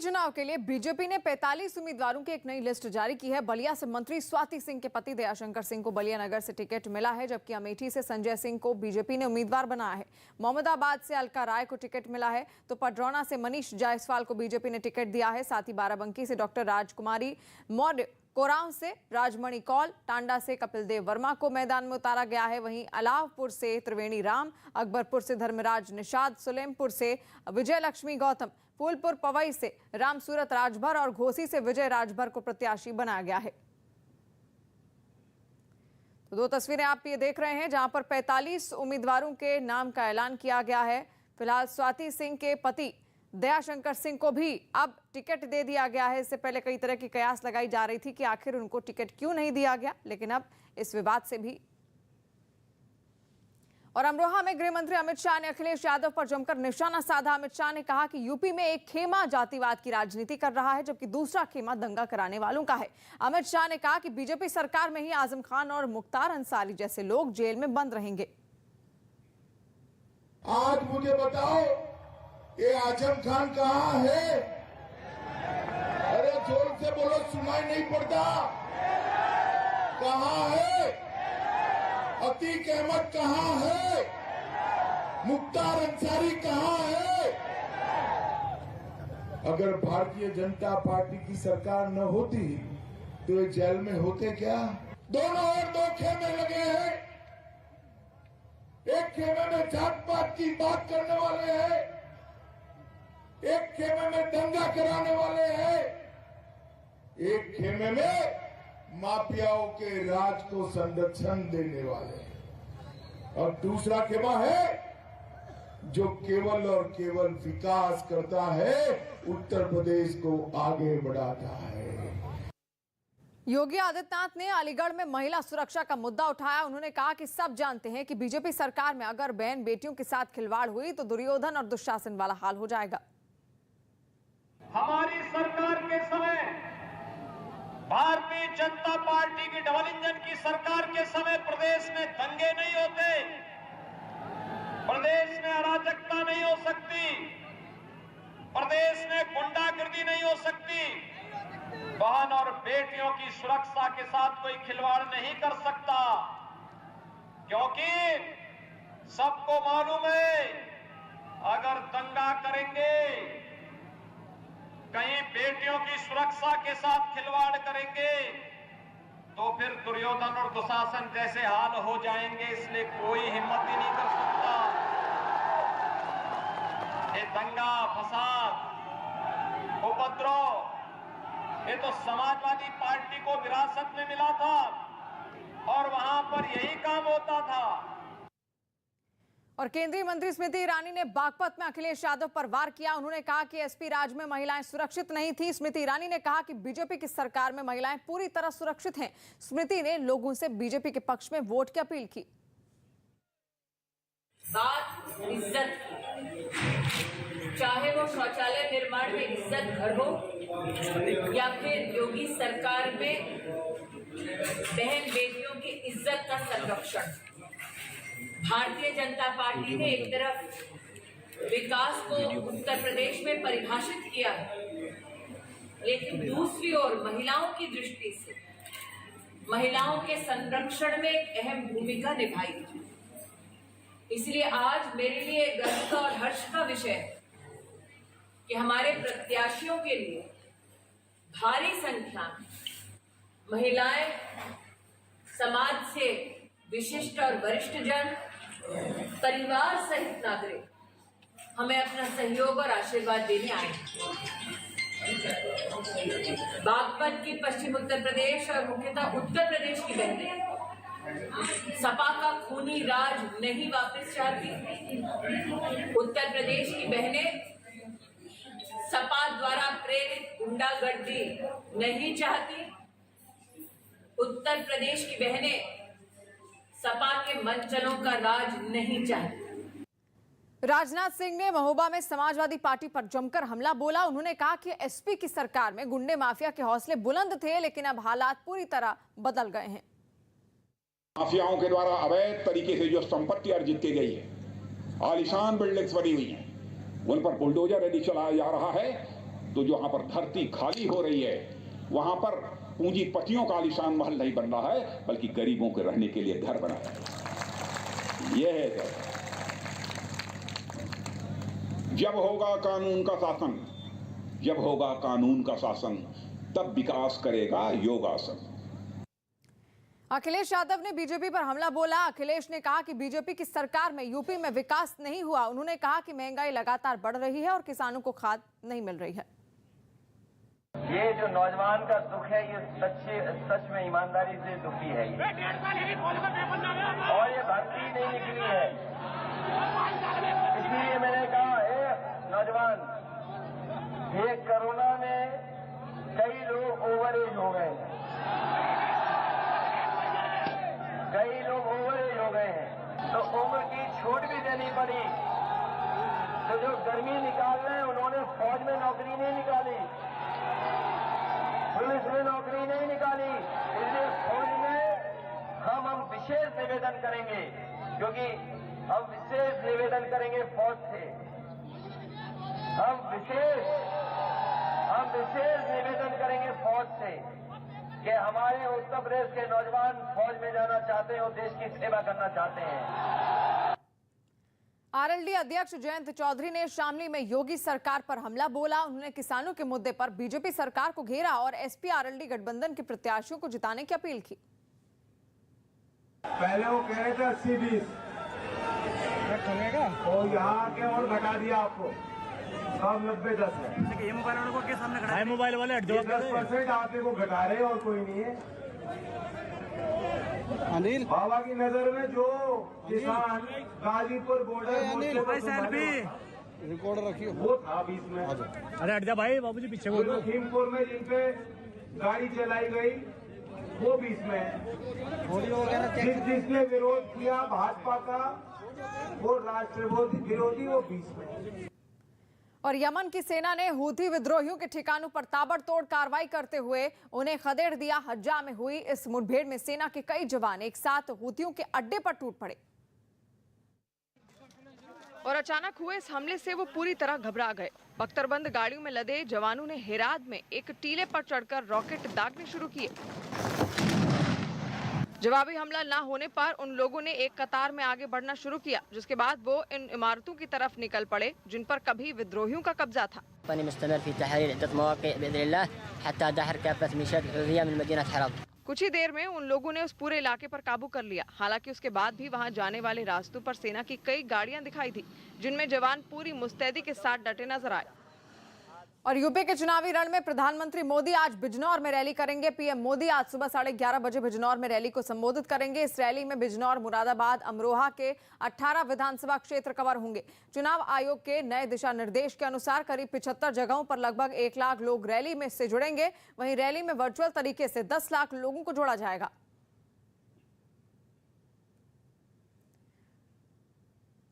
उपचुनाव के लिए बीजेपी ने 45 उम्मीदवारों की एक नई लिस्ट जारी की है। बलिया से मंत्री स्वाति सिंह के पति दयाशंकर सिंह को बलिया नगर से टिकट मिला है, जबकि अमेठी से संजय सिंह को बीजेपी ने उम्मीदवार बनाया है। मोहम्मदाबाद से अलका राय को टिकट मिला है, तो पडरौना से मनीष जायसवाल को बीजेपी ने टिकट दिया है। साथ ही बाराबंकी से डॉक्टर राजकुमारी मौर्य, कोरांव से राजमणि कौल, टांडा से कपिल देव वर्मा को मैदान में उतारा गया है। वहीं अलावपुर से त्रिवेणी राम, अकबरपुर से धर्मराज निषाद, सुलेमपुर से विजय लक्ष्मी गौतम, फूलपुर पवई से रामसूरत राजभर और घोसी से विजय राजभर को प्रत्याशी बनाया गया है। तो दो तस्वीरें आप ये देख रहे हैं जहां पर 45 उम्मीदवारों के नाम का ऐलान किया गया है। फिलहाल स्वाति सिंह के पति दयाशंकर सिंह को भी अब टिकट दे दिया गया है। इससे पहले कई तरह की कयास लगाई जा रही थी कि आखिर उनको टिकट क्यों नहीं दिया गया, लेकिन अब इस विवाद से भी। और अमरोहा में गृह मंत्री अमित शाह ने अखिलेश यादव पर जमकर निशाना साधा। अमित शाह ने कहा कि यूपी में एक खेमा जातिवाद की राजनीति कर रहा है, जबकि दूसरा खेमा दंगा कराने वालों का है। अमित शाह ने कहा कि बीजेपी सरकार में ही आजम खान और मुख्तार अंसारी जैसे लोग जेल में बंद रहेंगे। आज मुझे बताओ, ये आजम खान कहाँ है? अरे जोर से बोलो, सुनाई नहीं पड़ता। कहाँ है? अतीक अहमद कहाँ है? मुख्तार अंसारी कहाँ है? अगर भारतीय जनता पार्टी की सरकार न होती तो ये जेल में होते क्या? दोनों और दो खेमे लगे हैं। एक खेमे में जात पात की बात करने वाले हैं, एक खेमे में दंगा कराने वाले हैं, एक खेमे में माफियाओं के राज को संरक्षण देने वाले हैं, और दूसरा खेमा है जो केवल और केवल विकास करता है, उत्तर प्रदेश को आगे बढ़ाता है। योगी आदित्यनाथ ने अलीगढ़ में महिला सुरक्षा का मुद्दा उठाया। उन्होंने कहा कि सब जानते हैं कि बीजेपी सरकार में अगर बहन बेटियों के साथ खिलवाड़ हुई तो दुर्योधन और दुशासन वाला हाल हो जाएगा। हमारी सरकार के समय, भारतीय जनता पार्टी की डबल इंजन की सरकार के समय प्रदेश में दंगे नहीं होते, प्रदेश में अराजकता नहीं हो सकती, प्रदेश में गुंडागर्दी नहीं हो सकती, बहन और बेटियों की सुरक्षा के साथ कोई खिलवाड़ नहीं कर सकता, क्योंकि सबको मालूम है अगर दंगा करेंगे, कहीं बेटियों की सुरक्षा के साथ खिलवाड़ करेंगे तो फिर दुर्योधन और दुशासन जैसे हाल हो जाएंगे। इसलिए कोई हिम्मत ही नहीं कर सकता। ये दंगा फसाद उपद्रव ये तो समाजवादी पार्टी को विरासत में मिला था और वहां पर यही काम होता था। और केंद्रीय मंत्री स्मृति ईरानी ने बागपत में अखिलेश यादव पर वार किया। उन्होंने कहा कि एसपी राज में महिलाएं सुरक्षित नहीं थी। स्मृति ईरानी ने कहा कि बीजेपी की सरकार में महिलाएं पूरी तरह सुरक्षित हैं। स्मृति ने लोगों से बीजेपी के पक्ष में वोट की अपील की। बात इज्जत की, चाहे वो शौचालय निर्माण में इज्जत घर हो या फिर योगी सरकार में बहन बेटियों की इज्जत का संरक्षण। भारतीय जनता पार्टी ने एक तरफ विकास को उत्तर प्रदेश में परिभाषित किया है, लेकिन दूसरी ओर महिलाओं की दृष्टि से महिलाओं के संरक्षण में एक अहम भूमिका निभाई। इसलिए आज मेरे लिए गर्व का और हर्ष का विषय है कि हमारे प्रत्याशियों के लिए भारी संख्या में महिलाएं, समाज से विशिष्ट और वरिष्ठ जन, परिवार सहित नागरिक हमें अपना सहयोग और आशीर्वाद देने आए। बागपत की पश्चिम उत्तर प्रदेश और मुख्यतः उत्तर प्रदेश की बहनें सपा का खूनी राज नहीं वापस चाहती। उत्तर प्रदेश की बहनें सपा द्वारा प्रेरित गुंडागर्दी नहीं चाहती। उत्तर प्रदेश की बहनें सपा के मंचलों का राज नहीं चाहती। राजनाथ सिंह ने महोबा में समाजवादी पार्टी पर जमकर हमला बोला। उन्होंने कहा कि एसपी की सरकार में गुंडे माफिया के हौसले बुलंद थे, लेकिन अब हालात पूरी तरह बदल गए हैं। माफियाओं के द्वारा अवैध तरीके से जो संपत्ति अर्जित की गई है, आलीशान बिल्डिंग्स बनी हुई हैं, उन पर बुलडोजर यदि चलाया जा रहा है तो जहां पर धरती खाली हो रही है वहां पर पूंजीपतियों का आलीशान महल नहीं बन रहा है, बल्कि गरीबों के रहने के लिए घर बना है। यह है जब होगा कानून का शासन, जब होगा कानून का शासन, तब विकास करेगा योगासन। अखिलेश यादव ने बीजेपी पर हमला बोला। अखिलेश ने कहा कि बीजेपी की सरकार में यूपी में विकास नहीं हुआ। उन्होंने कहा कि महंगाई लगातार बढ़ रही है और किसानों को खाद नहीं मिल रही है। ये जो नौजवान का दुख है, ये सच में ईमानदारी से दुखी है और ये भर्ती नहीं निकली है। इसलिए मैंने कहा नौजवान, ये कोरोना में कई लोग ओवरएज हो गए हैं, कई लोग ओवरएज हो गए हैं, तो उम्र की छूट भी देनी पड़ी। तो जो गर्मी निकाल रहे हैं उन्होंने फौज में नौकरी नहीं निकाली, पुलिस में नौकरी नहीं निकाली, इसलिए फौज में हम विशेष निवेदन करेंगे, क्योंकि हम विशेष निवेदन करेंगे फौज से, हम विशेष निवेदन करेंगे फौज से कि हमारे उत्तर प्रदेश के नौजवान फौज में जाना चाहते हैं और देश की सेवा करना चाहते हैं। आरएलडी अध्यक्ष जयंत चौधरी ने शामली में योगी सरकार पर हमला बोला। उन्होंने किसानों के मुद्दे पर बीजेपी सरकार को घेरा और एसपी आरएलडी गठबंधन के प्रत्याशियों को जिताने की अपील की। पहले वो कह रहे थे 80-20 और यहाँ आके और घटा दिया आपको, सब 90-10 है। ये मोबाइल वालों को सामने खड़ा है, मोबाइल वाले 10% आपके को घटा रहे और कोई नहीं है। अनिल बाबा की नजर में जो किसान गाजीपुर बॉर्डर रिकॉर्ड रखिए वो था 20 में। अरे हट जा भाई, बाबूजी पीछे बोलो। लखीमपुर में जिनपे गाड़ी चलाई गई वो 20 में। जिसने विरोध किया भाजपा का वो राष्ट्र विरोधी वो 20 में। और यमन की सेना ने हूथी विद्रोहियों के ठिकानों पर ताबड़तोड़ कार्रवाई करते हुए उन्हें खदेड़ दिया। हज्जा में हुई इस मुठभेड़ में सेना के कई जवान एक साथ हूथियों के अड्डे पर टूट पड़े और अचानक हुए इस हमले से वो पूरी तरह घबरा गए। बख्तरबंद गाड़ियों में लदे जवानों ने हेरात में एक टीले पर चढ़कर रॉकेट दागने शुरू किए। जवाबी हमला न होने पर उन लोगों ने एक कतार में आगे बढ़ना शुरू किया, जिसके बाद वो इन इमारतों की तरफ निकल पड़े जिन पर कभी विद्रोहियों का कब्जा था। कुछ ही देर में उन लोगों ने उस पूरे इलाके पर काबू कर लिया। हालांकि उसके बाद भी वहां जाने वाले रास्तों पर सेना की कई गाड़ियां दिखाई दी, जिनमें जवान पूरी मुस्तैदी के साथ डटे नजर आए। और यूपी के चुनावी रण में प्रधानमंत्री मोदी आज बिजनौर में रैली करेंगे। पीएम मोदी आज सुबह 11:30 बजे बिजनौर में रैली को संबोधित करेंगे। इस रैली में बिजनौर, मुरादाबाद, अमरोहा के 18 विधानसभा क्षेत्र कवर होंगे। चुनाव आयोग के नए दिशा निर्देश के अनुसार करीब 75 जगहों पर लगभग 1 लाख लोग रैली में से जुड़ेंगे। वहीं रैली में वर्चुअल तरीके से 10 लाख लोगों को जोड़ा जाएगा।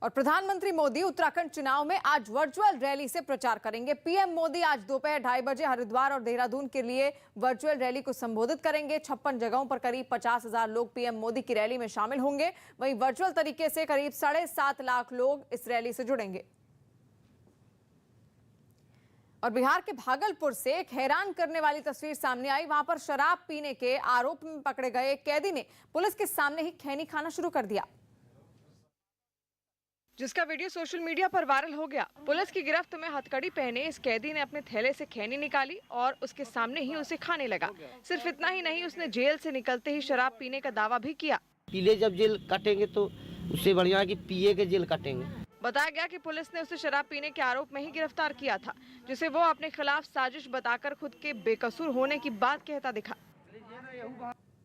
और प्रधानमंत्री मोदी उत्तराखंड चुनाव में आज वर्चुअल रैली से प्रचार करेंगे। पीएम मोदी आज दोपहर 2:30 बजे हरिद्वार और देहरादून के लिए वर्चुअल रैली को संबोधित करेंगे। 56 जगहों पर करीब 50,000 लोग पीएम मोदी की रैली में शामिल होंगे। वहीं वर्चुअल तरीके से करीब 7.5 लाख लोग इस रैली से जुड़ेंगे। और बिहार के भागलपुर से एक हैरान करने वाली तस्वीर सामने आई। वहां पर शराब पीने के आरोप में पकड़े गए एक कैदी ने पुलिस के सामने ही खैनी खाना शुरू कर दिया, जिसका वीडियो सोशल मीडिया पर वायरल हो गया। पुलिस की गिरफ्त में हथकड़ी पहने इस कैदी ने अपने थैले से खैनी निकाली और उसके सामने ही उसे खाने लगा। सिर्फ इतना ही नहीं, उसने जेल से निकलते ही शराब पीने का दावा भी किया। पीले जब जेल काटेंगे तो उससे बढ़िया है कि पिए के जेल काटेंगे। बताया गया कि पुलिस ने उसे शराब पीने के आरोप में ही गिरफ्तार किया था, जिसे वो अपने खिलाफ साजिश बताकर खुद के बेकसूर होने की बात कहता दिखा।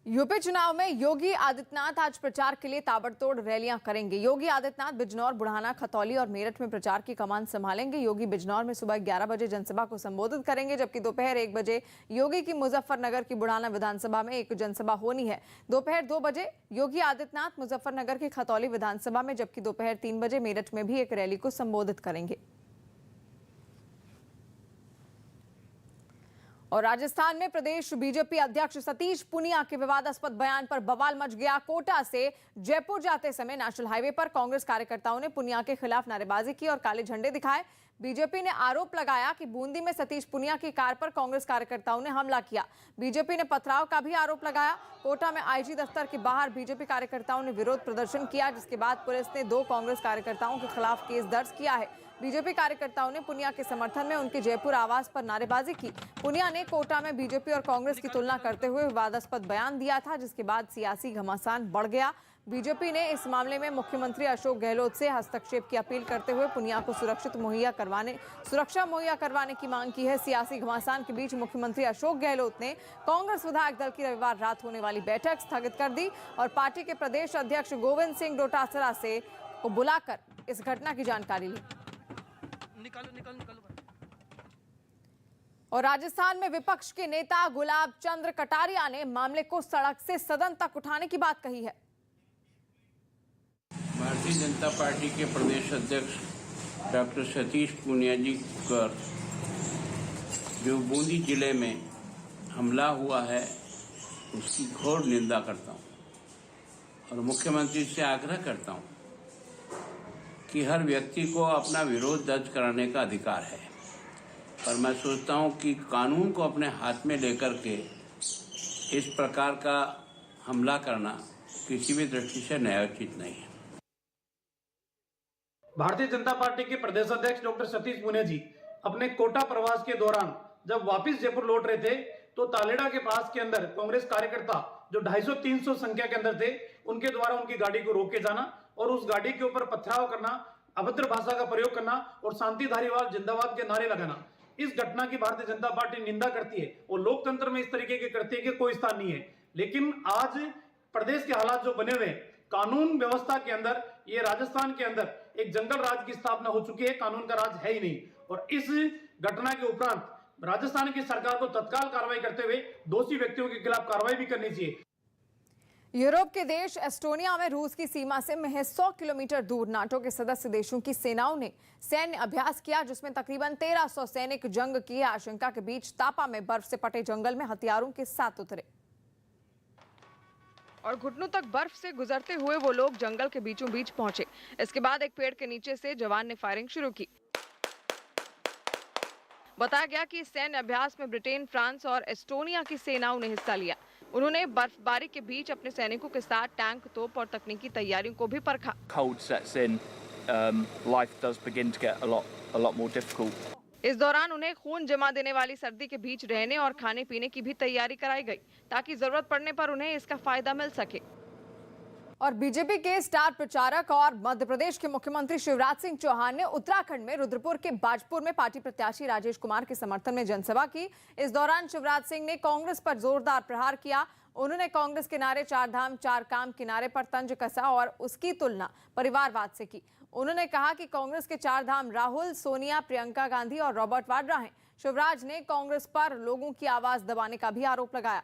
यूपी चुनाव में योगी आदित्यनाथ आज प्रचार के लिए ताबड़तोड़ रैलियां करेंगे। योगी आदित्यनाथ बिजनौर, बुढ़ाना, खतौली और मेरठ में प्रचार की कमान संभालेंगे। योगी बिजनौर में सुबह 11 बजे जनसभा को संबोधित करेंगे, जबकि दोपहर 1 बजे योगी की मुजफ्फरनगर की बुढ़ाना विधानसभा में एक जनसभा होनी है। दोपहर 2 बजे योगी आदित्यनाथ मुजफ्फरनगर की खतौली विधानसभा में, जबकि दोपहर 3 बजे मेरठ में भी एक रैली को संबोधित करेंगे। और राजस्थान में प्रदेश बीजेपी अध्यक्ष सतीश पूनिया के विवादास्पद बयान पर बवाल मच गया। कोटा से जयपुर जाते समय नेशनल हाईवे पर कांग्रेस कार्यकर्ताओं ने पूनिया के खिलाफ नारेबाजी की और काले झंडे दिखाए। बीजेपी ने आरोप लगाया कि बूंदी में सतीश पूनिया की कार पर कांग्रेस कार्यकर्ताओं ने हमला किया। बीजेपी ने पथराव का भी आरोप लगाया। कोटा में आईजी दफ्तर के बाहर बीजेपी कार्यकर्ताओं ने विरोध प्रदर्शन किया, जिसके बाद पुलिस ने 2 कांग्रेस कार्यकर्ताओं के खिलाफ केस दर्ज किया है। बीजेपी कार्यकर्ताओं ने पूनिया के समर्थन में उनके जयपुर आवास पर नारेबाजी की। पूनिया ने कोटा में बीजेपी और कांग्रेस की तुलना करते हुए विवादास्पद बयान दिया था, जिसके बाद सियासी घमासान बढ़ गया। बीजेपी ने इस मामले में मुख्यमंत्री अशोक गहलोत से हस्तक्षेप की अपील करते हुए पूनिया को सुरक्षा मुहैया करवाने की मांग की है। सियासी घमासान के बीच मुख्यमंत्री अशोक गहलोत ने कांग्रेस विधायक दल की रविवार रात होने वाली बैठक स्थगित कर दी और पार्टी के प्रदेश अध्यक्ष गोविंद सिंह डोटासरा से को बुलाकर इस घटना की जानकारी ली। और राजस्थान में विपक्ष के नेता गुलाब चंद्र कटारिया ने मामले को सड़क से सदन तक उठाने की बात कही है। भारतीय जनता पार्टी के प्रदेश अध्यक्ष डॉक्टर सतीश पूनिया जी पर जो बूंदी जिले में हमला हुआ है उसकी घोर निंदा करता हूं और मुख्यमंत्री से आग्रह करता हूं कि हर व्यक्ति को अपना विरोध दर्ज कराने का अधिकार है, पर मैं सोचता हूं कि कानून को अपने हाथ में लेकर के इस प्रकार का हमला करना किसी भी दृष्टि से न्यायोचित नहीं है। भारतीय जनता पार्टी के प्रदेश अध्यक्ष डॉक्टर सतीश पूनिया जी अपने कोटा प्रवास के दौरान जब वापस जयपुर लौट रहे थे तो तालेड़ा के पास के अंदर कांग्रेस कार्यकर्ता जो 250-300 संख्या के अंदर थे, उनके द्वारा उनकी गाड़ी को रोके जाना और उस गाड़ी के ऊपर पथराव करना, अभद्र भाषा का प्रयोग करना और शांति धारीवाल जिंदाबाद के नारे लगाना, इस घटना की भारतीय जनता पार्टी निंदा करती है और लोकतंत्र में इस तरीके के करती है कि कोई स्थान नहीं है। लेकिन आज प्रदेश के हालात जो बने हुए, कानून व्यवस्था के अंदर, ये राजस्थान के अंदर एक जंगल राज की स्थापना हो चुकी है, कानून का राज है ही नहीं। और इस घटना के उपरांत राजस्थान की सरकार को तत्काल कार्रवाई करते हुए दोषी व्यक्तियों के खिलाफ कार्रवाई भी करनी चाहिए। यूरोप के देश एस्टोनिया में रूस की सीमा से महज 100 किलोमीटर दूर नाटो के सदस्य देशों की सेनाओं ने सैन्य अभ्यास किया, जिसमें तकरीबन 1300 सैनिक जंग की आशंका के बीच तापा में बर्फ से पटे जंगल में हथियारों के साथ उतरे और घुटनों तक बर्फ से गुजरते हुए वो लोग जंगल के बीचों बीच पहुंचे। इसके बाद एक पेड़ के नीचे से जवान ने फायरिंग शुरू की। बताया गया कि इस सैन्य अभ्यास में ब्रिटेन, फ्रांस और एस्टोनिया की सेनाओं ने हिस्सा लिया। उन्होंने बर्फबारी के बीच अपने सैनिकों के साथ टैंक, तोप और तकनीकी तैयारियों को भी परखा। Cold sets in, life does begin to get a lot more difficult. इस दौरान उन्हें खून जमा देने वाली सर्दी के बीच रहने और खाने पीने की भी तैयारी कराई गई, ताकि जरूरत पड़ने पर उन्हें इसका फायदा मिल सके। और बीजेपी के स्टार प्रचारक और मध्य प्रदेश के मुख्यमंत्री शिवराज सिंह चौहान ने उत्तराखंड में रुद्रपुर के बाजपुर में पार्टी प्रत्याशी राजेश कुमार के समर्थन में जनसभा की। इस दौरान शिवराज सिंह ने कांग्रेस पर जोरदार प्रहार किया। उन्होंने कांग्रेस के नारे 4 धाम 4 काम के नारे पर तंज कसा और उसकी तुलना परिवारवाद से की। उन्होंने कहा कि कांग्रेस के 4 धाम राहुल, सोनिया, प्रियंका गांधी और रॉबर्ट वाड्रा हैं। शिवराज ने कांग्रेस पर लोगों की आवाज दबाने का भी आरोप लगाया।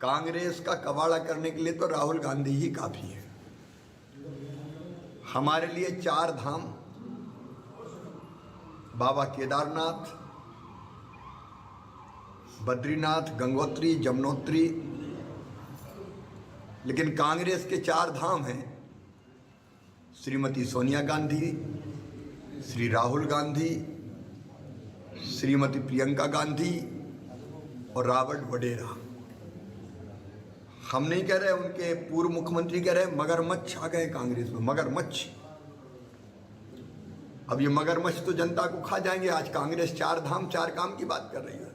कांग्रेस का कबाड़ा करने के लिए तो राहुल गांधी ही काफी है। हमारे लिए 4 धाम, बाबा केदारनाथ, बद्रीनाथ, गंगोत्री, जमुनोत्री, लेकिन कांग्रेस के 4 धाम हैं श्रीमती सोनिया गांधी, श्री राहुल गांधी, श्रीमती प्रियंका गांधी और रॉबर्ट वडेरा। हम नहीं कह रहे, उनके पूर्व मुख्यमंत्री कह रहे मगरमच्छ आ गए कांग्रेस में, मगरमच्छ। अब ये मगरमच्छ तो जनता को खा जाएंगे। आज कांग्रेस 4 धाम 4 काम की बात कर रही है।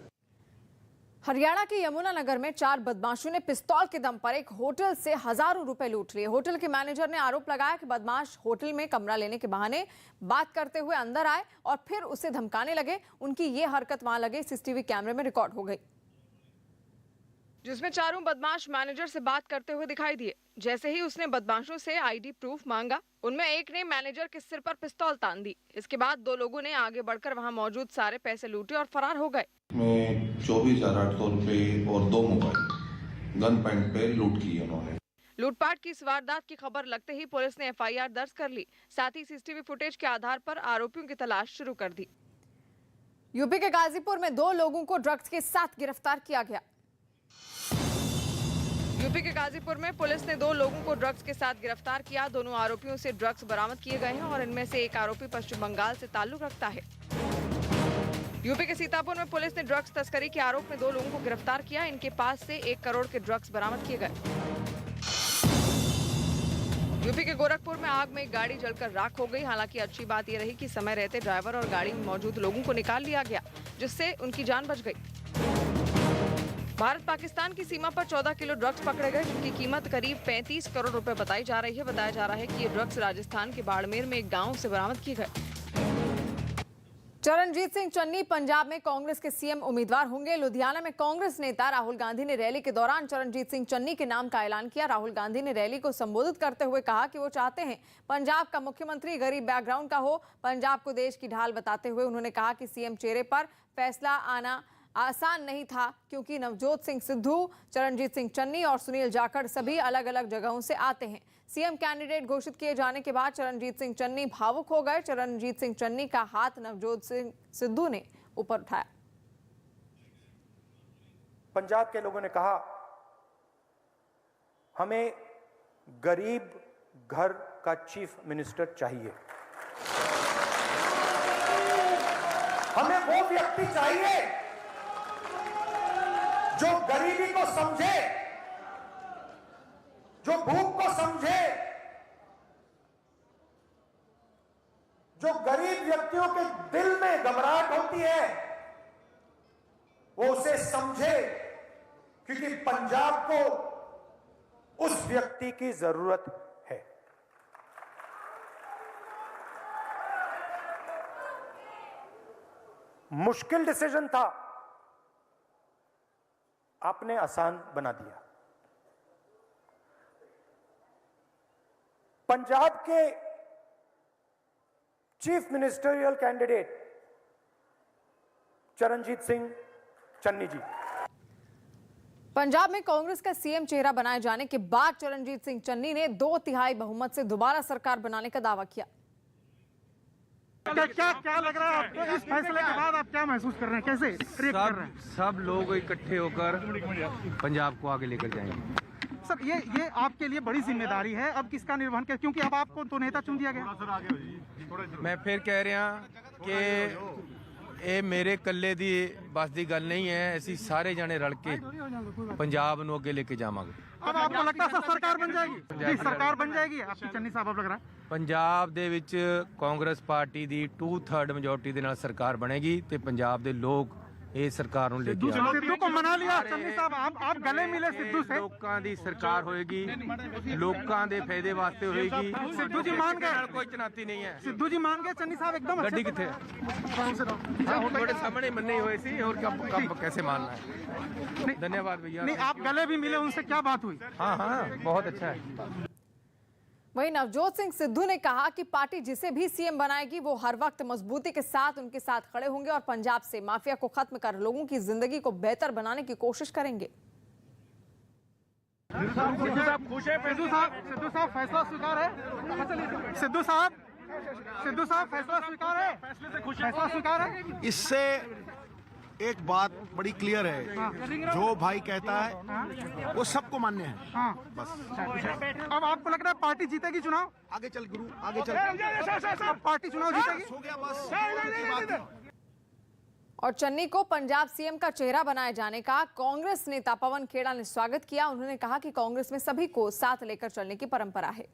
हरियाणा के यमुनानगर में 4 बदमाशों ने पिस्तौल के दम पर एक होटल से हजारों रुपए लूट लिए। होटल के मैनेजर ने आरोप लगाया कि बदमाश होटल में कमरा लेने के बहाने बात करते हुए अंदर आए और फिर उसे धमकाने लगे। उनकी ये हरकत वहां लगे सीसीटीवी कैमरे में रिकॉर्ड हो गई, जिसमें चारों बदमाश मैनेजर से बात करते हुए दिखाई दिए। जैसे ही उसने बदमाशों से आईडी प्रूफ मांगा, उनमें एक ने मैनेजर के सिर पर पिस्तौल तान दी। इसके बाद 2 लोगों ने आगे बढ़कर वहां मौजूद सारे पैसे लूटे और फरार हो गए। 24,800 रुपए और 2 मोबाइल गन पॉइंट पे लूट की उन्होंने। लूटपाट की इस वारदात की खबर लगते ही पुलिस ने एफआईआर दर्ज कर ली। साथ ही सीसीटीवी फुटेज के आधार पर आरोपियों की तलाश शुरू कर दी। यूपी के गाजीपुर में 2 लोगों को ड्रग्स के साथ गिरफ्तार किया गया। यूपी के गाजीपुर में पुलिस ने 2 लोगों को ड्रग्स के साथ गिरफ्तार किया। दोनों आरोपियों से ड्रग्स बरामद किए गए हैं और इनमें से एक आरोपी पश्चिम बंगाल से ताल्लुक रखता है। यूपी के सीतापुर में पुलिस ने ड्रग्स तस्करी के आरोप में 2 लोगों को गिरफ्तार किया। इनके पास से 1 करोड़ के ड्रग्स बरामद किए गए। यूपी के गोरखपुर में आग में एक गाड़ी जलकर राख हो गई। हालांकि अच्छी बात यह रही कि समय रहते ड्राइवर और गाड़ी में मौजूद लोगों को निकाल लिया गया, जिससे उनकी जान बच गई। भारत पाकिस्तान की सीमा पर 14 किलो ड्रग्स पकड़े गए, जिनकी कीमत करीब 35 करोड़ रुपए बताई जा रही है। बताया जा रहा है कि ये ड्रग्स राजस्थान के बाड़मेर में एक गांव से बरामद किए गए। चरणजीत सिंह चन्नी पंजाब में कांग्रेस के सीएम उम्मीदवार होंगे। लुधियाना में कांग्रेस नेता राहुल गांधी ने रैली के दौरान चरणजीत सिंह चन्नी के नाम का ऐलान किया। राहुल गांधी ने रैली को संबोधित करते हुए कहा कि वो चाहते हैं पंजाब का मुख्यमंत्री गरीब बैकग्राउंड का हो। पंजाब को देश की ढाल बताते हुए उन्होंने कहा कि सीएम चेहरे पर फैसला आना आसान नहीं था, क्योंकि नवजोत सिंह सिद्धू, चरणजीत सिंह चन्नी और सुनील जाखड़ सभी अलग अलग जगहों से आते हैं। सीएम कैंडिडेट घोषित किए जाने के बाद चरणजीत सिंह चन्नी भावुक हो गए। चरणजीत सिंह चन्नी का हाथ नवजोत सिंह सिद्धू ने ऊपर उठाया। पंजाब के लोगों ने कहा हमें गरीब घर का चीफ मिनिस्टर चाहिए, हमें वो व्यक्ति चाहिए जो गरीबी को समझे, जो भूख को समझे, जो गरीब व्यक्तियों के दिल में घबराहट होती है वो उसे समझे, क्योंकि पंजाब को उस व्यक्ति की जरूरत है। मुश्किल डिसीजन था, आपने आसान बना दिया। पंजाब के chief ministerial candidate Charanjit Singh Channi ji. Punjab में कांग्रेस का सीएम चेहरा बनाए जाने के बाद चरणजीत सिंह चन्नी ने 2/3 बहुमत से दोबारा सरकार बनाने का दावा किया। क्या लग रहा है आपको इस फैसले के बाद? आप क्या महसूस कर रहे हैं, कैसे रिएक्ट कर रहे हैं? सब लोग इकट्ठे होकर पंजाब को आगे लेकर जाएंगे। सर ये आपके लिए बड़ी जिम्मेदारी है, अब किसका निर्वहन कर, क्योंकि अब आपको तो नेता चुन दिया गया। मैं फिर कह रहा कि ਇਹ ਮੇਰੇ ਇਕੱਲੇ ਦੀ ਬਸ ਦੀ ਗੱਲ नहीं है, ਅਸੀਂ ਸਾਰੇ ਜਾਣੇ ਰਲ ਕੇ पंजाब ਨੂੰ ਅੱਗੇ ਲੈ ਕੇ ਜਾਵਾਂਗੇ। अब आपको लगता है सरकार बन जाएगी? जी सरकार बन जाएगी आपकी चन्नी साहब, अब लग रहा है ਪੰਜਾਬ ਦੇ ਵਿੱਚ ਕਾਂਗਰਸ ਪਾਰਟੀ ਦੀ 2/3 ਮੈਜੋਰਟੀ ਦੇ ਨਾਲ ਸਰਕਾਰ ਬਣੇਗੀ ਤੇ ਪੰਜਾਬ ਦੇ ਲੋਕ ਇਹ ਸਰਕਾਰ ਨੂੰ ਲੈ ਕੇ ਆਉਣਗੇ। सिद्धू को मना लिया चन्नी साहब, आप गले मिले सिद्धू से? ਲੋਕਾਂ ਦੀ ਸਰਕਾਰ ਹੋਏਗੀ, ਲੋਕਾਂ ਦੇ ਫਾਇਦੇ ਵਾਸਤੇ ਹੋਏਗੀ। सिद्धू जी मान गए? कोई चुनौती नहीं है। सिद्धू जी मान गए चन्नी साहब एकदम? ਗੱਡੀ ਕਿੱਥੇ ਹੈ? ਤੁਹਾਡੇ ਸਾਹਮਣੇ ਮੰਨੇ ਹੋਏ ਸੀ, और कब कैसे मानना है। धन्यवाद भैया। नहीं, आप गले भी मिले उनसे, क्या बात हुई? हाँ बहुत अच्छा है। वहीं नवजोत सिंह सिद्धू ने कहा कि पार्टी जिसे भी सीएम बनाएगी वो हर वक्त मजबूती के साथ उनके साथ खड़े होंगे और पंजाब से माफिया को खत्म कर लोगों की जिंदगी को बेहतर बनाने की कोशिश करेंगे। सिद्धू साहब खुश है? सिद्धू साहब फैसला स्वीकार है? सिद्धू साहब फैसला स्वीकार है? फैसला स्वीकार है? इससे एक बात बड़ी क्लियर है, जो भाई कहता है वो सबको मान्य है। हाँ बस। अब आपको लग रहा है पार्टी जीतेगी चुनाव? आगे चल गुरु, आगे चल। अब पार्टी चुनाव जीतेगी? हो गया बस। और चन्नी को पंजाब सीएम का चेहरा बनाए जाने का कांग्रेस नेता पवन खेड़ा ने स्वागत किया। उन्होंने कहा कि कांग्रेस में सभी को साथ लेकर चलने की परंपरा है।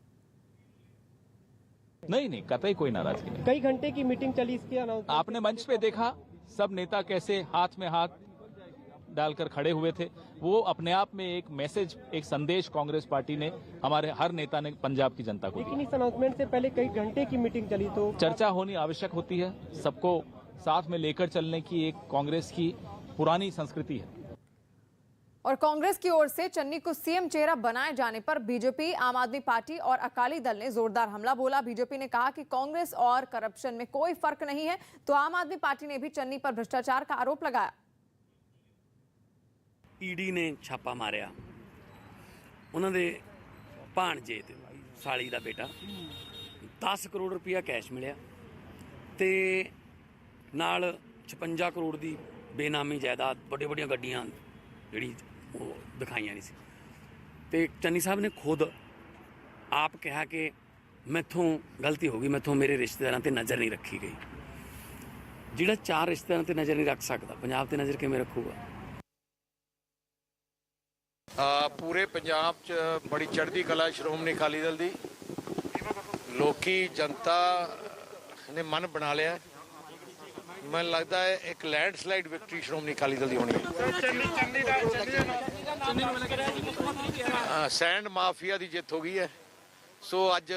नहीं कतई कोई नाराजगी नहीं। कई घंटे की मीटिंग चली, इसके अनाउंसमेंट आपने मंच पे देखा सब नेता कैसे हाथ में हाथ डालकर खड़े हुए थे। वो अपने आप में एक मैसेज, एक संदेश कांग्रेस पार्टी ने, हमारे हर नेता ने पंजाब की जनता को। लेकिन इस अनाउंसमेंट से पहले कई घंटे की मीटिंग चली, तो चर्चा होनी आवश्यक होती है। सबको साथ में लेकर चलने की एक कांग्रेस की पुरानी संस्कृति है। और कांग्रेस की ओर से चन्नी को सीएम चेहरा बनाए जाने पर बीजेपी, आम आदमी पार्टी और अकाली दल ने जोरदार हमला बोला। बीजेपी ने कहा कि कांग्रेस और करप्शन में कोई फर्क नहीं है, तो आम आदमी पार्टी ने भी चन्नी पर भ्रष्टाचार का आरोप लगाया। ईडी ने छापा मारिया, उन्होंने ਭਾਣਜੇ ਤੇ ਸਾਲੀ ਦਾ ਬੇਟਾ 10 ਕਰੋੜ ਰੁਪਇਆ ਕੈਸ਼ ਮਿਲਿਆ ਤੇ ਨਾਲ 56 ਕਰੋੜ ਦੀ ਬੇਨਾਮੀ ਜਾਇਦਾਦ, ਵੱਡੀਆਂ ਗੱਡੀਆਂ ਜਿਹੜੀ ਉਹ ਦਿਖਾਈਆਂ ਨਹੀਂ ਸੀ। ਤੇ ਚੰਨੀ ਸਾਹਿਬ ਨੇ ਖੁਦ ਆਪ ਕਿਹਾ ਕਿ ਮੈਥੋਂ ਗਲਤੀ ਹੋ ਗਈ, ਮੈਥੋਂ ਮੇਰੇ ਰਿਸ਼ਤੇਦਾਰਾਂ ਤੇ ਨਜ਼ਰ ਨਹੀਂ ਰੱਖੀ ਗਈ। ਜਿਹੜਾ 4 ਰਿਸ਼ਤੇਦਾਰਾਂ ਤੇ ਨਜ਼ਰ ਨਹੀਂ ਰੱਖ ਸਕਦਾ, ਪੰਜਾਬ ਤੇ ਨਜ਼ਰ ਕਿਵੇਂ ਰੱਖੂਗਾ? ਪੂਰੇ ਪੰਜਾਬ 'ਚ ਬੜੀ ਚੜ੍ਹਦੀ ਕਲਾ ਸ਼੍ਰੋਮਣੀ ਅਕਾਲੀ ਦਲ ਦੀ, ਲੋਕੀ ਜਨਤਾ ਨੇ ਮਨ ਬਣਾ ਲਿਆ। ਮੈਨੂੰ ਲੱਗਦਾ ਹੈ ਇੱਕ ਲੈਂਡਸਲਾਈਡ ਵਿਕਟਰੀ ਸ਼੍ਰੋਮਣੀ ਅਕਾਲੀ ਦਲ ਦੀ ਹੋਣੀ ਹੈ। ਸੈਂਡ ਮਾਫੀਆ ਦੀ ਜਿੱਤ ਹੋ ਗਈ ਹੈ। ਸੋ ਅੱਜ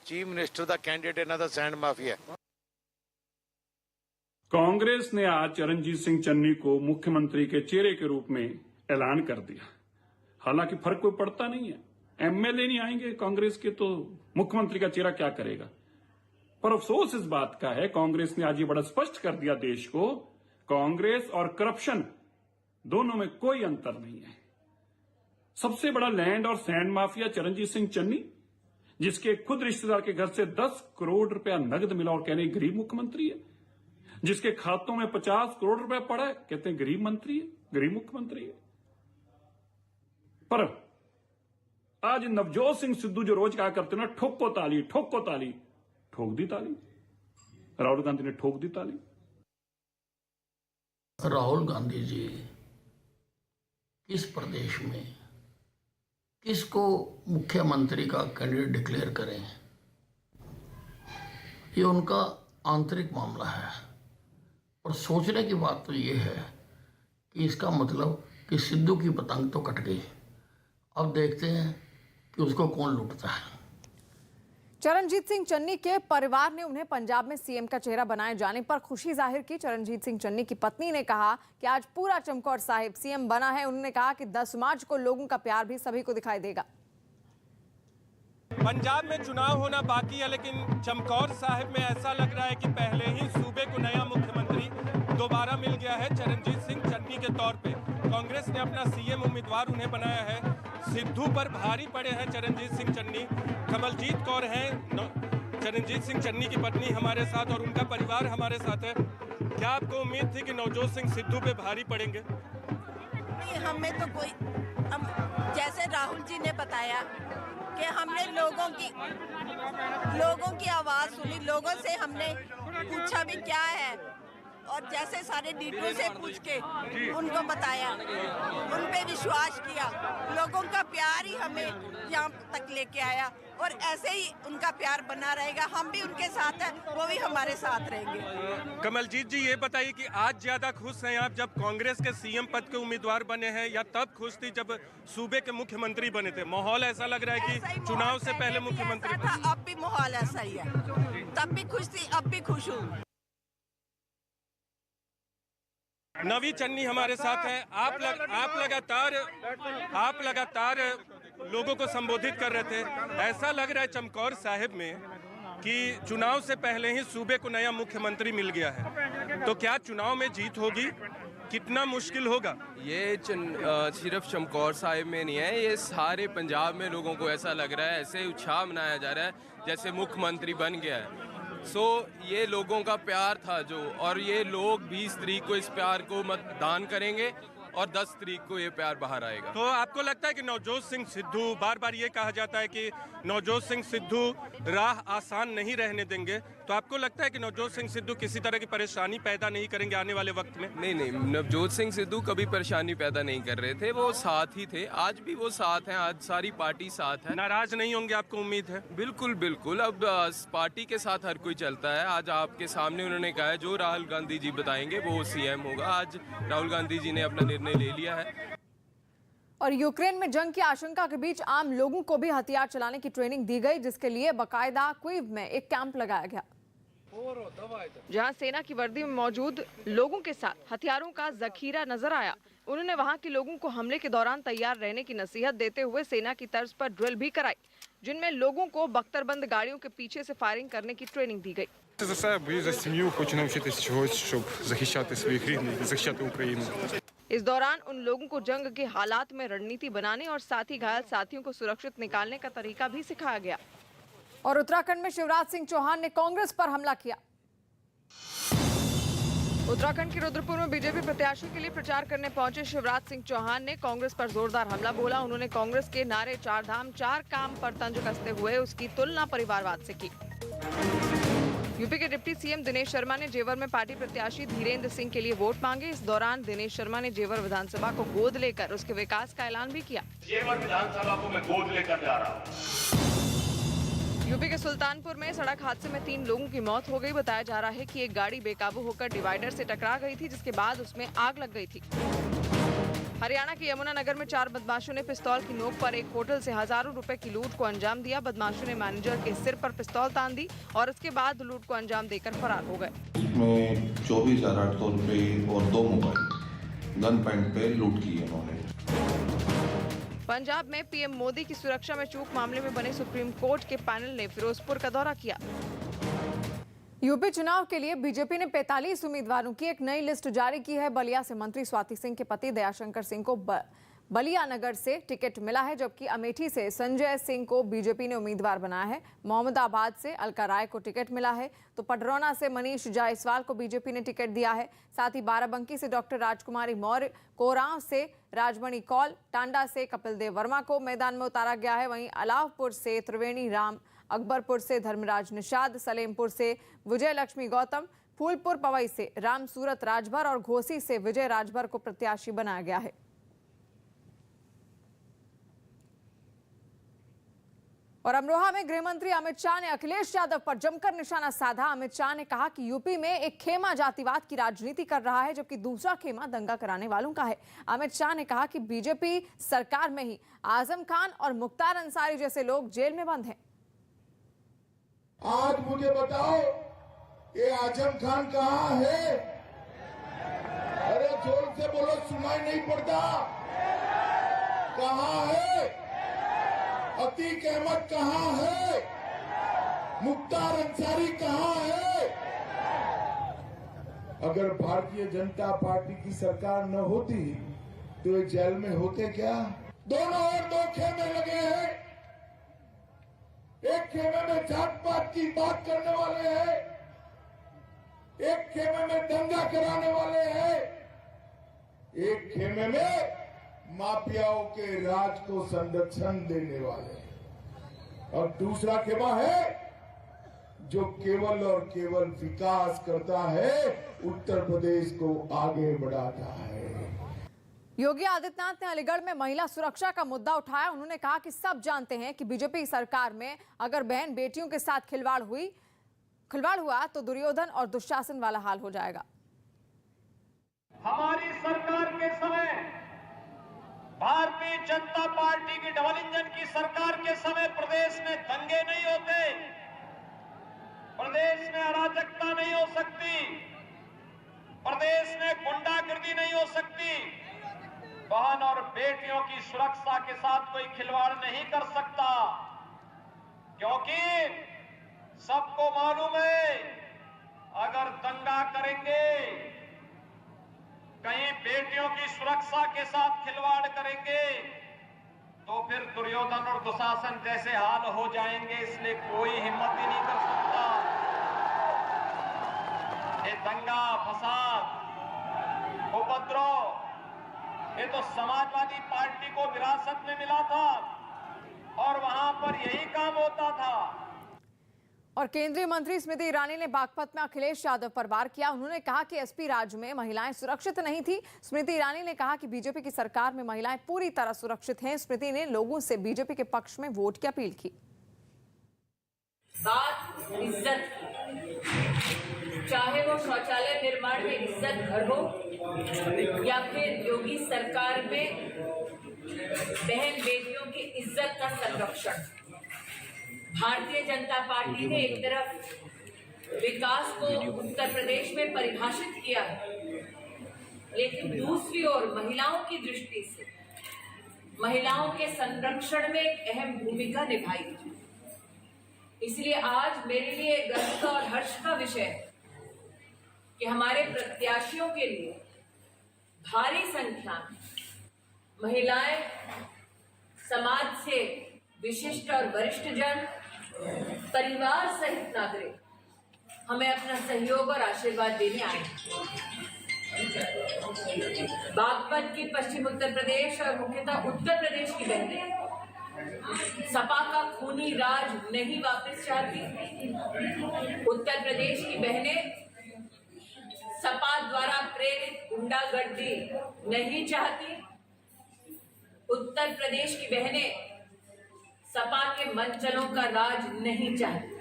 चीफ मिनिस्टर का कैंडिडेट इन्हों का सैंड माफिया है। कांग्रेस ने आज चरणजीत सिंह चन्नी को मुख्यमंत्री के चेहरे के रूप में ऐलान कर दिया। हालांकि फर्क कोई पड़ता नहीं है, एमएलए नहीं आएंगे कांग्रेस के तो मुख्यमंत्री का चेहरा क्या करेगा। पर अफसोस इस बात का है, कांग्रेस ने आज ये बड़ा स्पष्ट कर दिया देश को, कांग्रेस और करप्शन दोनों में कोई अंतर नहीं है। सबसे बड़ा लैंड और सैंड माफिया चरणजीत सिंह चन्नी, जिसके खुद रिश्तेदार के घर से 10 करोड़ रुपया नगद मिला और कहने गरीब मुख्यमंत्री है, जिसके खातों में 50 करोड़ रुपया पड़ा है, कहते हैं गरीब मंत्री है, गरीब मुख्यमंत्री है। पर आज नवजोत सिंह सिद्धू जो रोज कहा करते ना, ठोको ताली, ठोको ताली, ठोक दी ताली। राहुल गांधी ने ठोक दी ताली। राहुल गांधी जी किस प्रदेश में किसको मुख्यमंत्री का कैंडिडेट डिक्लेयर करें, ये उनका आंतरिक मामला है। और सोचने की बात तो ये है कि इसका मतलब कि सिद्धू की पतंग तो कट गई, अब देखते हैं कि उसको कौन लूटता है। चरणजीत सिंह चन्नी के परिवार ने उन्हें पंजाब में सीएम का चेहरा बनाए जाने पर खुशी जाहिर की। चरणजीत सिंह चन्नी की पत्नी ने कहा कि आज पूरा चमकौर साहिब सीएम बना है। उन्होंने कहा कि 10 मार्च को लोगों का प्यार भी सभी को दिखाई देगा। पंजाब में चुनाव होना बाकी है, लेकिन चमकौर साहिब में ऐसा लग रहा है कि पहले ही सूबे को नया मुख्यमंत्री दोबारा मिल गया है चरणजीत सिंह चन्नी के तौर पे। कांग्रेस ने अपना सीएम उम्मीदवार उन्हें बनाया है। सिद्धू पर भारी पड़े हैं चरणजीत सिंह चन्नी। कमलजीत कौर हैं चरणजीत सिंह चन्नी की पत्नी हमारे साथ और उनका परिवार हमारे साथ है। क्या आपको उम्मीद थी कि नवजोत सिंह सिद्धू पे भारी पड़ेंगे? नहीं, हमें तो कोई जैसे राहुल जी ने बताया कि हमने लोगों की आवाज़ सुनी, लोगों से हमने पूछा भी क्या है, और जैसे सारे डीटू से पूछ के उनको बताया, उन पे विश्वास किया, लोगों का प्यार ही हमें यहाँ तक लेके आया और ऐसे ही उनका प्यार बना रहेगा। हम भी उनके साथ हैं, वो भी हमारे साथ रहेंगे। कमलजीत जी, ये बताइए कि आज ज्यादा खुश हैं आप जब कांग्रेस के सीएम पद के उम्मीदवार बने हैं, या तब खुश थी जब सूबे के मुख्यमंत्री बने थे? माहौल ऐसा लग रहा है कि चुनाव से पहले मुख्यमंत्री था, अब भी माहौल ऐसा ही है। तब भी खुश थी, अब भी खुश हूँ। नवी चन्नी हमारे साथ हैं। आप लगातार लोगों को संबोधित कर रहे थे। ऐसा लग रहा है चमकौर साहिब में कि चुनाव से पहले ही सूबे को नया मुख्यमंत्री मिल गया है, तो क्या चुनाव में जीत होगी? कितना मुश्किल होगा? ये सिर्फ चमकौर साहिब में नहीं है, ये सारे पंजाब में लोगों को ऐसा लग रहा है, ऐसे उत्साह मनाया जा रहा है जैसे मुख्यमंत्री बन गया है। ये लोगों का प्यार था जो, और ये लोग 20 तारीख को इस प्यार को मतदान करेंगे और 10 तारीख को ये प्यार बाहर आएगा। तो आपको लगता है कि नवजोत सिंह सिद्धू, बार बार ये कहा जाता है कि नवजोत सिंह सिद्धू राह आसान नहीं रहने देंगे, तो आपको लगता है कि नवजोत सिंह सिद्धू किसी तरह की परेशानी पैदा नहीं करेंगे आने वाले वक्त में? नहीं, नवजोत सिंह सिद्धू कभी परेशानी पैदा नहीं कर रहे थे, वो साथ ही थे, आज भी वो साथ हैं, आज सारी पार्टी साथ है। नाराज नहीं होंगे, आपको उम्मीद है? बिल्कुल। अब पार्टी के साथ हर कोई चलता है। आज आपके सामने उन्होंने कहा है जो राहुल गांधी जी बताएंगे वो सीएम होगा। आज राहुल गांधी जी ने अपना निर्णय ले लिया है। और यूक्रेन में जंग की आशंका के बीच आम लोगों को भी हथियार चलाने की ट्रेनिंग दी गई, जिसके लिए बाकायदा क्वीव में एक कैंप लगाया गया, जहां सेना की वर्दी में मौजूद लोगों के साथ हथियारों का जखीरा नजर आया। उन्होंने वहां के लोगों को हमले के दौरान तैयार रहने की नसीहत देते हुए सेना की तर्ज पर ड्रिल भी कराई, जिनमें लोगों को बख्तरबंद गाड़ियों के पीछे से फायरिंग करने की ट्रेनिंग दी गई। За себе, боюсь за сім'ю, хочу навчитися чогось, щоб захищати своїх рідних, захищати Україну. इस दौरान उन लोगों को जंग के हालात में रणनीति बनाने और साथ ही घायल साथियों को सुरक्षित निकालने का तरीका भी सिखाया गया। और उत्तराखंड में शिवराज सिंह चौहान ने कांग्रेस पर हमला किया। उत्तराखंड के रुद्रपुर में बीजेपी प्रत्याशी के लिए प्रचार करने पहुंचे शिवराज सिंह चौहान ने कांग्रेस पर जोरदार हमला बोला। उन्होंने कांग्रेस के नारे 4 धाम 4 काम पर तंज कसते हुए उसकी तुलना परिवारवाद से की। यूपी के डिप्टी सीएम दिनेश शर्मा ने जेवर में पार्टी प्रत्याशी धीरेन्द्र सिंह के लिए वोट मांगे। इस दौरान दिनेश शर्मा ने जेवर विधानसभा को गोद लेकर उसके विकास का ऐलान भी किया। जेवर विधानसभा को मैं गोद लेकर जा रहा हूँ। यूपी के सुल्तानपुर में सड़क हादसे में 3 लोगों की मौत हो गई। बताया जा रहा है कि एक गाड़ी बेकाबू होकर डिवाइडर से टकरा गई थी, जिसके बाद उसमें आग लग गई थी। हरियाणा के यमुनानगर में 4 बदमाशों ने पिस्तौल की नोक पर एक होटल से हजारों रुपए की लूट को अंजाम दिया। बदमाशों ने मैनेजर के सिर पर पिस्तौल तान दी और उसके बाद लूट को अंजाम देकर फरार हो गए। इसमें 24,800 रुपए और 2 मोबाइल गन पॉइंट पे लूट की है उन्होंने। पंजाब में पीएम मोदी की सुरक्षा में चूक मामले में बने सुप्रीम कोर्ट के पैनल ने फिरोजपुर का दौरा किया। यूपी चुनाव के लिए बीजेपी ने 45 उम्मीदवारों की एक नई लिस्ट जारी की है। बलिया से मंत्री स्वाति सिंह के पति दयाशंकर सिंह को बलिया नगर से टिकट मिला है, जबकि अमेठी से संजय सिंह को बीजेपी ने उम्मीदवार बनाया है। मोहम्मदाबाद से अलका राय को टिकट मिला है, तो पडरौना से मनीष जायसवाल को बीजेपी ने टिकट दिया है। साथ ही बाराबंकी से डॉक्टर राजकुमारी मौर्य, कोरांव से राजमणि कौल, टांडा से कपिल देव वर्मा को मैदान में उतारा गया है। वहीं अलावपुर से त्रिवेणी राम, अकबरपुर से धर्मराज निषाद, सलेमपुर से विजय लक्ष्मी गौतम, फूलपुर पवई से राम सूरत राजभर और घोसी से विजय राजभर को प्रत्याशी बनाया गया है। और अमरोहा में गृह मंत्री अमित शाह ने अखिलेश यादव पर जमकर निशाना साधा। अमित शाह ने कहा कि यूपी में एक खेमा जातिवाद की राजनीति कर रहा है, जबकि दूसरा खेमा दंगा कराने वालों का है। अमित शाह ने कहा कि बीजेपी सरकार में ही आजम खान और मुख्तार अंसारी जैसे लोग जेल में बंद हैं। आज मुझे बताओ, ये आजम खान कहाँ है? अरे जोर से बोलो, सुनाई नहीं पड़ता। कहाँ है? अतीक अहमद कहाँ है? मुख्तार अंसारी कहाँ है? अगर भारतीय जनता पार्टी की सरकार न होती तो ये जेल में होते क्या? दोनों और 2 खेमे लगे हैं। एक खेमे में जात पात की बात करने वाले हैं, एक खेमे में दंगा कराने वाले हैं, एक खेमे में माफियाओं के राज को संरक्षण देने वाले, और दूसरा खेमा है जो केवल और केवल विकास करता है, उत्तर प्रदेश को आगे बढ़ाता है। योगी आदित्यनाथ ने अलीगढ़ में महिला सुरक्षा का मुद्दा उठाया। उन्होंने कहा कि सब जानते हैं कि बीजेपी सरकार में अगर बहन बेटियों के साथ खिलवाड़ हुआ तो दुर्योधन और दुशासन वाला हाल हो जाएगा। हमारी सरकार के समय, भारतीय जनता पार्टी की डबल इंजन की सरकार के समय प्रदेश में दंगे नहीं होते, प्रदेश में अराजकता नहीं हो सकती, प्रदेश में गुंडागर्दी नहीं हो सकती, बहन और बेटियों की सुरक्षा के साथ कोई खिलवाड़ नहीं कर सकता, क्योंकि सबको मालूम है अगर दंगा करेंगे, कहीं बेटियों की सुरक्षा के साथ खिलवाड़ करेंगे तो फिर दुर्योधन और दुशासन जैसे हाल हो जाएंगे। इसलिए कोई हिम्मत ही नहीं कर सकता। ये दंगा फसाद उपद्रव, ये तो समाजवादी पार्टी को विरासत में मिला था और वहां पर यही काम होता था। और केंद्रीय मंत्री स्मृति ईरानी ने बागपत में अखिलेश यादव पर वार किया। उन्होंने कहा कि एसपी राज्य में महिलाएं सुरक्षित नहीं थी। स्मृति ईरानी ने कहा कि बीजेपी की सरकार में महिलाएं पूरी तरह सुरक्षित हैं। स्मृति ने लोगों से बीजेपी के पक्ष में वोट की अपील की। बात इज्जत की, चाहे वो शौचालय निर्माण में इज्जत घर हो या फिर योगी सरकार में बहन बेटियों की इज्जत का संरक्षण। भारतीय जनता पार्टी ने एक तरफ विकास को उत्तर प्रदेश में परिभाषित किया है, लेकिन दूसरी ओर महिलाओं की दृष्टि से महिलाओं के संरक्षण में एक अहम भूमिका निभाई। इसलिए आज मेरे लिए गर्व और हर्ष का विषय है कि हमारे प्रत्याशियों के लिए भारी संख्या में महिलाएं, समाज से विशिष्ट और वरिष्ठ जन, परिवार सहित नागरिक हमें अपना सहयोग और आशीर्वाद देने आए हैं। बागपत की पश्चिम उत्तर प्रदेश और मुख्यतः उत्तर प्रदेश की बहनें सपा का खूनी राज नहीं वापस चाहती। उत्तर प्रदेश की बहनें सपा द्वारा प्रेरित गुंडागर्दी नहीं चाहती। उत्तर प्रदेश की बहनें सपा के मंचलों का राज नहीं चाहती।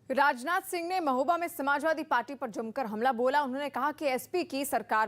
राजनाथ सिंह ने महोबा में समाजवादी पार्टी पर जमकर हमला बोला। उन्होंने कहा कि एसपी की सरकार में